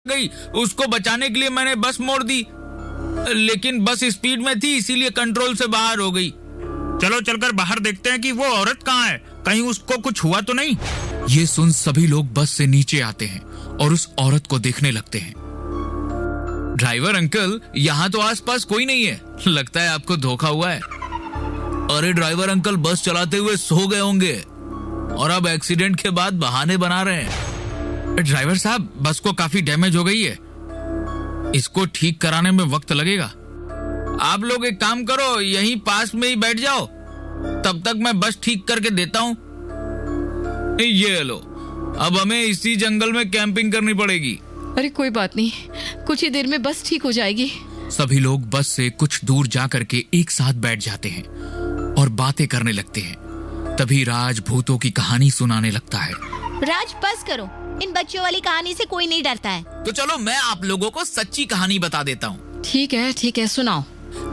गई, उसको बचाने के लिए मैंने बस मोड़ दी, लेकिन बस स्पीड में थी इसीलिए कंट्रोल से बाहर हो गई। चलो चलकर बाहर देखते हैं कि वो औरत कहाँ है, कहीं उसको कुछ हुआ तो नहीं। ये सुन सभी लोग बस से नीचे आते हैं और उस औरत को देखने लगते हैं। ड्राइवर अंकल, यहाँ तो आसपास कोई नहीं है, लगता है आपको धोखा हुआ है। अरे ड्राइवर अंकल, बस चलाते हुए सो गए होंगे और अब एक्सीडेंट के बाद बहाने बना रहे हैं। ड्राइवर साहब, बस को काफी डैमेज हो गई है, इसको ठीक कराने में वक्त लगेगा। आप लोग एक काम करो, यहीं पास में ही बैठ जाओ, तब तक मैं बस ठीक करके देता हूँ। ये लो, अब हमें इसी जंगल में कैंपिंग करनी पड़ेगी। अरे कोई बात नहीं, कुछ ही देर में बस ठीक हो जाएगी। सभी लोग बस से कुछ दूर जा करके एक साथ बैठ जाते हैं और बातें करने लगते हैं। तभी राज भूतों की कहानी सुनाने लगता है। राज बस करो, इन बच्चों वाली कहानी से कोई नहीं डरता है। तो चलो मैं आप लोगों को सच्ची कहानी बता देता हूँ। ठीक है, सुनाओ।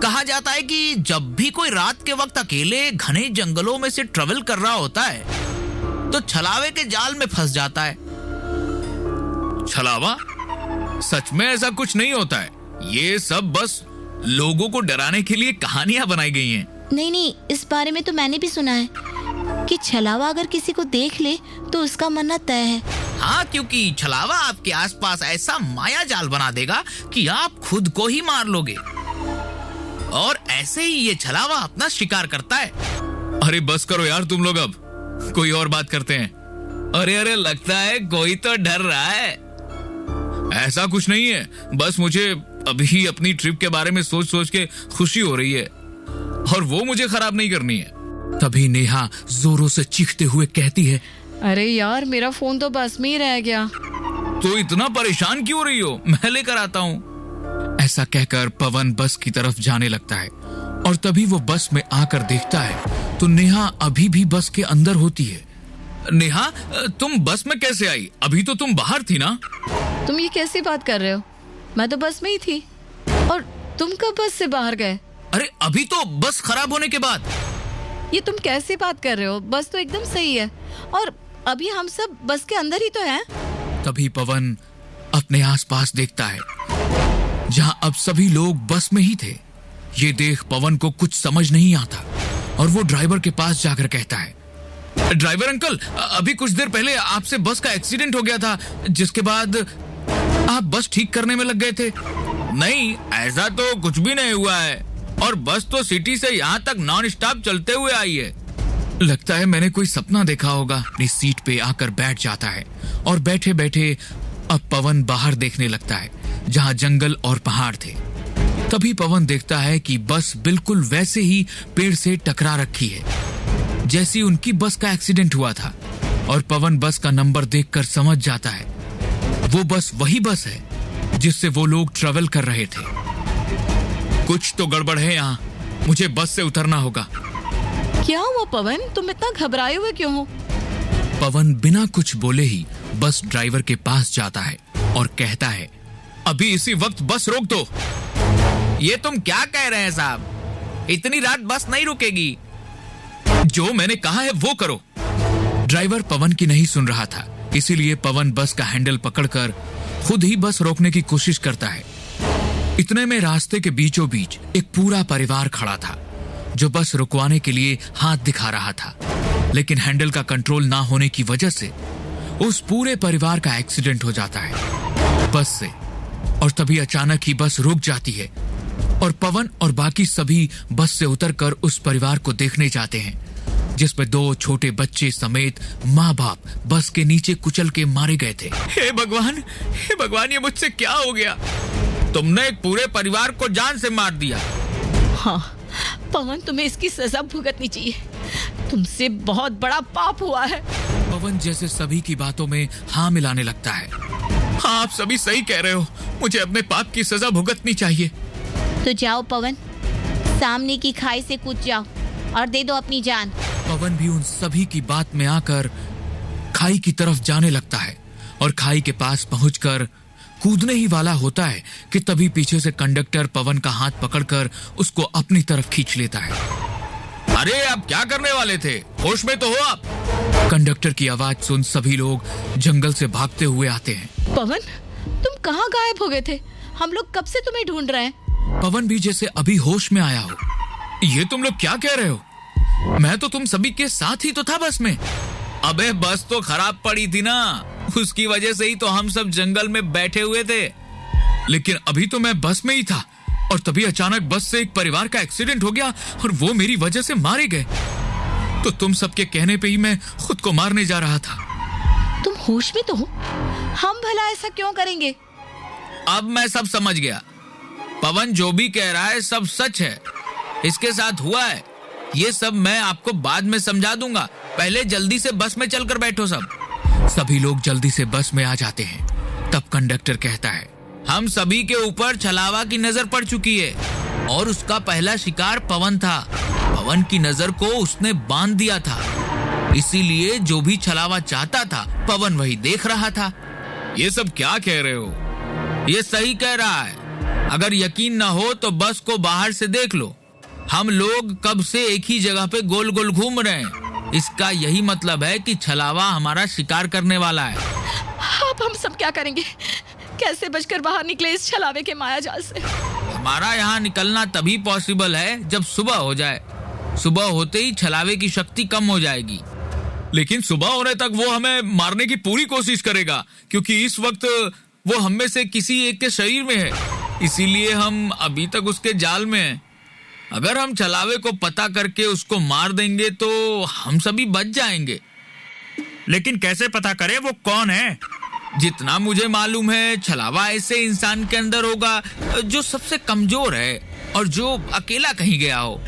कहा जाता है कि जब भी कोई रात के वक्त अकेले घने जंगलों में से ट्रेवल कर रहा होता है तो छलावे के जाल में फंस जाता है। छलावा? सच में ऐसा कुछ नहीं होता है, ये सब बस लोगों को डराने के लिए कहानियां बनाई गई हैं। नहीं, इस बारे में तो मैंने भी सुना है कि छलावा अगर किसी को देख ले तो उसका मरना तय है। हाँ, क्योंकि छलावा आपके आसपास ऐसा माया जाल बना देगा कि आप खुद को ही मार लोगे, और ऐसे ही ये छलावा अपना शिकार करता है। अरे बस करो यार तुम लोग, अब कोई और बात करते हैं। अरे लगता है कोई तो डर रहा है। ऐसा कुछ नहीं है, बस मुझे अभी अपनी ट्रिप के बारे में सोच सोच के खुशी हो रही है और वो मुझे खराब नहीं करनी है। तभी नेहा जोरों से चीखते हुए कहती है, अरे यार, मेरा फोन तो बस में ही रह गया। तो इतना परेशान क्यों रही हो, मैं लेकर आता हूँ। ऐसा कहकर पवन बस की तरफ जाने लगता है और तभी वो बस में आकर देखता है तो नेहा अभी भी बस के अंदर होती है। नेहा, तुम बस में कैसे आई? अभी तो तुम बाहर थी ना? तुम ये कैसी बात कर रहे हो? मैं तो बस में ही थी, और तुम कब बस से बाहर गए? अरे अभी तो बस खराब होने के बाद। ये तुम कैसी बात कर रहे हो? बस तो एकदम सही है और अभी हम सब बस के अंदर ही तो हैं। तभी पवन अपने आसपास देखता है जहां अब सभी लोग बस में ही थे। ये देख पवन को कुछ समझ नहीं आता और वो ड्राइवर के पास जाकर कहता है, ड्राइवर अंकल, अभी कुछ देर पहले आपसे बस का एक्सीडेंट हो गया था, जिसके बाद आप बस ठीक करने में लग गए थे। नहीं, ऐसा तो कुछ भी नहीं हुआ है, और बस तो सिटी से यहाँ तक नॉन स्टॉप चलते हुए आई है। लगता है मैंने कोई सपना देखा होगा। अपनी सीट पे आकर बैठ जाता है और बैठे बैठे अब पवन बाहर देखने लगता है जहाँ जंगल और पहाड़ थे। तभी पवन देखता है कि बस बिल्कुल वैसे ही पेड़ से टकरा रखी है जैसी उनकी बस का एक्सीडेंट हुआ था, और पवन बस का नंबर देखकर समझ जाता है वो बस वही बस है जिससे वो लोग ट्रेवल कर रहे थे। कुछ तो गड़बड़ है यहाँ, मुझे बस से उतरना होगा। क्या हुआ पवन, तुम इतना घबराए हुए क्यों हो? पवन बिना कुछ बोले ही बस ड्राइवर के पास जाता है और कहता है, अभी इसी वक्त बस रोक दो। ये तुम क्या कह रहे हैं साहब, इतनी रात बस नहीं रुकेगी। जो मैंने कहा है वो करो। ड्राइवर पवन की नहीं सुन रहा था, इसीलिए पवन बस का हैंडल पकड़कर खुद ही बस रोकने की कोशिश करता है। इतने में रास्ते के बीचों बीच एक पूरा परिवार खड़ा था जो बस रुकवाने के लिए हाथ दिखा रहा था, लेकिन हैंडल का कंट्रोल ना होने की वजह से उस पूरे परिवार का एक्सीडेंट हो जाता है बस से। और तभी अचानक ही बस रुक जाती है और पवन और बाकी सभी बस से उतरकर उस परिवार को देखने जाते हैं जिसमें 2 छोटे बच्चे समेत माँ बाप बस के नीचे कुचल के मारे गए थे। हे भगवान, ये मुझसे क्या हो गया? तुमने एक पूरे परिवार को जान से मार दिया। हाँ पवन, तुम्हें इसकी सजा भुगतनी चाहिए, तुमसे बहुत बड़ा पाप हुआ है। पवन जैसे सभी की बातों में हाँ मिलाने लगता है। हाँ, आप सभी सही कह रहे हो, मुझे अपने पाप की सजा भुगतनी चाहिए। तो जाओ पवन, सामने की खाई से कूद जाओ और दे दो अपनी जान। पवन भी उन सभी की बात में आकर खाई की तरफ जाने लगता है और खाई के पास पहुंचकर कूदने ही वाला होता है कि तभी पीछे से कंडक्टर पवन का हाथ पकड़कर उसको अपनी तरफ खींच लेता है। अरे आप क्या करने वाले थे, होश में तो हो आप? कंडक्टर की आवाज सुन सभी लोग जंगल से भागते हुए आते हैं। पवन, तुम कहाँ गायब हो गए थे? हम लोग कब से तुम्हें ढूंढ रहे हैं। पवन भी जैसे अभी होश में आया हो। ये तुम लोग क्या कह रहे हो? मैं तो तुम सभी के साथ ही तो था बस में। अबे बस तो खराब पड़ी थी ना, उसकी वजह से ही तो हम सब जंगल में बैठे हुए थे। लेकिन अभी तो मैं बस में ही था और तभी अचानक बस से एक परिवार का एक्सीडेंट हो गया और वो मेरी वजह से मारे गए। तो तुम सबके कहने पे ही मैं खुद को मारने जा रहा था। तुम होश में तो हो? हम भला ऐसा क्यों करेंगे? अब मैं सब समझ गया। पवन जो भी कह रहा है सब सच है, इसके साथ हुआ है। ये सब मैं आपको बाद में समझा दूंगा, पहले जल्दी से बस में चलकर बैठो सब। सभी लोग जल्दी से बस में आ जाते हैं। तब कंडक्टर कहता है, हम सभी के ऊपर छलावा की नजर पड़ चुकी है और उसका पहला शिकार पवन था। पवन की नजर को उसने बांध दिया था, इसीलिए जो भी छलावा चाहता था पवन वही देख रहा था। ये सब क्या कह रहे हो? ये सही कह रहा है। अगर यकीन ना हो तो बस को बाहर से देख लो। हम लोग कब से एक ही जगह पे गोल गोल घूम रहे हैं। इसका यही मतलब है कि छलावा हमारा शिकार करने वाला है। अब हम सब क्या करेंगे? कैसे बचकर बाहर निकले इस छलावे के माया जाल से? हमारा यहाँ निकलना तभी पॉसिबल है जब सुबह हो जाए। सुबह होते ही छलावे की शक्ति कम हो जाएगी। लेकिन सुबह होने तक वो हमें मारने की पूरी कोशिश करेगा, क्योंकि इस वक्त वो हम में से किसी एक के शरीर में है, इसीलिए हम अभी तक उसके जाल में हैं। अगर हम छलावे को पता करके उसको मार देंगे तो हम सभी बच जाएंगे। लेकिन कैसे पता करें वो कौन है? जितना मुझे मालूम है, छलावा ऐसे इंसान के अंदर होगा जो सबसे कमजोर है और जो अकेला कहीं गया हो।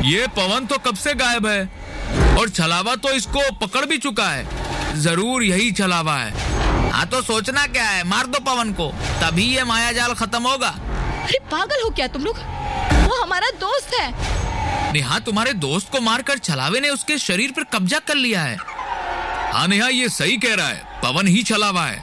ये पवन तो कब से गायब है और छलावा तो इसको पकड़ भी चुका है। जरूर यही छलावा है। हाँ तो सोचना क्या है, मार दो पवन को, तभी ये माया जाल खत्म होगा। अरे पागल हो क्या तुम लोग? वो हमारा दोस्त है। नेहा, तुम्हारे दोस्त को मारकर छलावे ने उसके शरीर पर कब्जा कर लिया है। हाँ नेहा, ये सही कह रहा है, पवन ही छलावा है।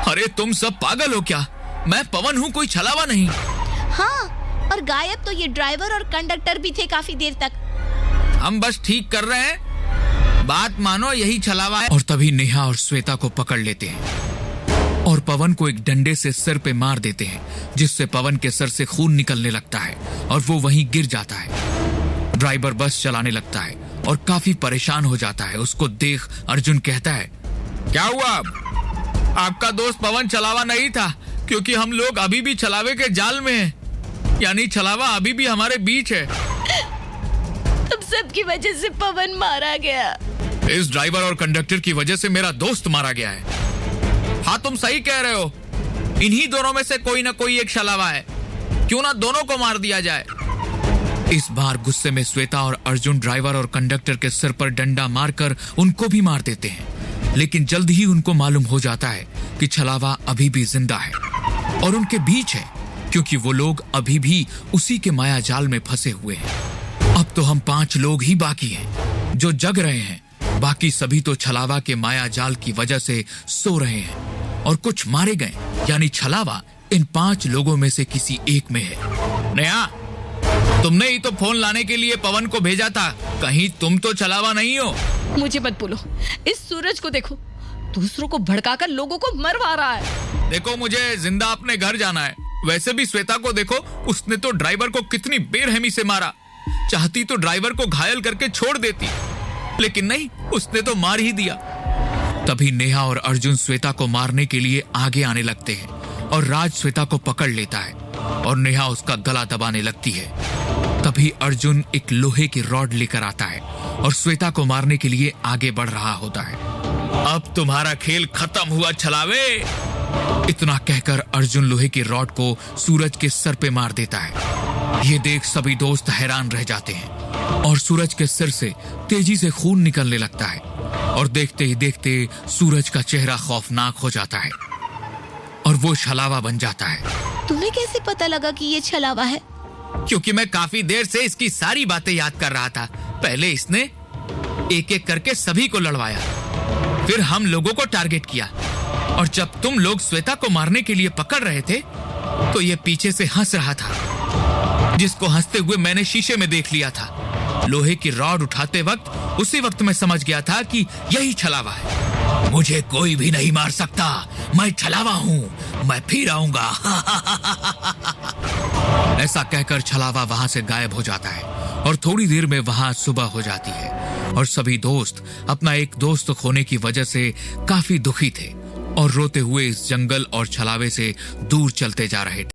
अरे तुम सब पागल हो क्या? मैं पवन हूँ, कोई छलावा नहीं। हाँ, और गायब तो ये ड्राइवर और कंडक्टर भी थे काफी देर तक। हम बस ठीक कर रहे हैं, बात मानो, यही छलावा है। और तभी नेहा और श्वेता को पकड़ लेते हैं और पवन को एक डंडे से सिर पे मार देते हैं, जिससे पवन के सर से खून निकलने लगता है और वो वहीं गिर जाता है। ड्राइवर बस चलाने लगता है और काफी परेशान हो जाता है। उसको देख अर्जुन कहता है, क्या हुआ? आपका दोस्त पवन छलावा नहीं था, क्योंकि हम लोग अभी भी छलावे के जाल में हैं, यानी छलावा अभी भी हमारे बीच है। तुम सबकी वजह से पवन मारा गया। इस ड्राइवर और कंडक्टर की वजह से मेरा दोस्त मारा गया है। हाँ तुम सही कह रहे हो, इन्हीं दोनों में से कोई ना कोई एक छलावा है। क्यों ना दोनों को मार दिया जाए। इस बार गुस्से में श्वेता और अर्जुन ड्राइवर और कंडक्टर के सिर पर डंडा मारकर उनको भी मार देते हैं। लेकिन जल्द ही उनको मालूम हो जाता है कि छलावा अभी भी जिंदा है और उनके बीच है, क्योंकि वो लोग अभी भी उसी के माया जाल में फंसे हुए हैं। अब तो हम 5 लोग ही बाकी हैं जो जग रहे हैं, बाकी सभी तो छलावा के माया जाल की वजह से सो रहे हैं और कुछ मारे गए, यानी छलावा इन 5 लोगों में से किसी एक में है। नेहा, तुमने ही तो फोन लाने के लिए पवन को भेजा था, कहीं तुम तो छलावा नहीं हो? मुझे मत बोलो, इस सूरज को देखो, दूसरों को भड़काकर लोगों को मरवा रहा है। देखो, मुझे जिंदा अपने घर जाना है। वैसे भी श्वेता को देखो, उसने तो ड्राइवर को कितनी बेरहमी से मारा। चाहती तो ड्राइवर को घायल करके छोड़ देती, लेकिन नहीं, उसने तो मार ही दिया। तभी नेहा और अर्जुन श्वेता को मारने के लिए आगे आने लगते हैं और राज श्वेता को पकड़ लेता है और नेहा उसका गला दबाने लगती है। तभी अर्जुन एक लोहे की रॉड लेकर आता है और श्वेता को मारने के लिए आगे बढ़ रहा होता है। अब तुम्हारा खेल खत्म हुआ छलावे। इतना कहकर अर्जुन लोहे की रॉड को सूरज के सर पे मार देता है। ये देख सभी दोस्त हैरान रह जाते हैं और सूरज के सिर से तेजी से खून निकलने लगता है और देखते ही देखते सूरज का चेहरा खौफनाक हो जाता है और वो छलावा बन जाता है। तुम्हें कैसे पता लगा कि ये छलावा है? क्योंकि मैं काफी देर से इसकी सारी बातें याद कर रहा था। पहले इसने एक एक करके सभी को लड़वाया, फिर हम लोगों को टारगेट किया, और जब तुम लोग श्वेता को मारने के लिए पकड़ रहे थे तो ये पीछे से हंस रहा था, जिसको हंसते हुए मैंने शीशे में देख लिया था। लोहे की रॉड उठाते वक्त उसी वक्त मैं समझ गया था कि यही छलावा है। मुझे कोई भी नहीं मार सकता, मैं छलावा हूँ, मैं फिर आऊंगा। ऐसा कहकर छलावा वहां से गायब हो जाता है और थोड़ी देर में वहां सुबह हो जाती है और सभी दोस्त अपना एक दोस्त खोने की वजह से काफी दुखी थे और रोते हुए इस जंगल और छलावे से दूर चलते जा रहे थे।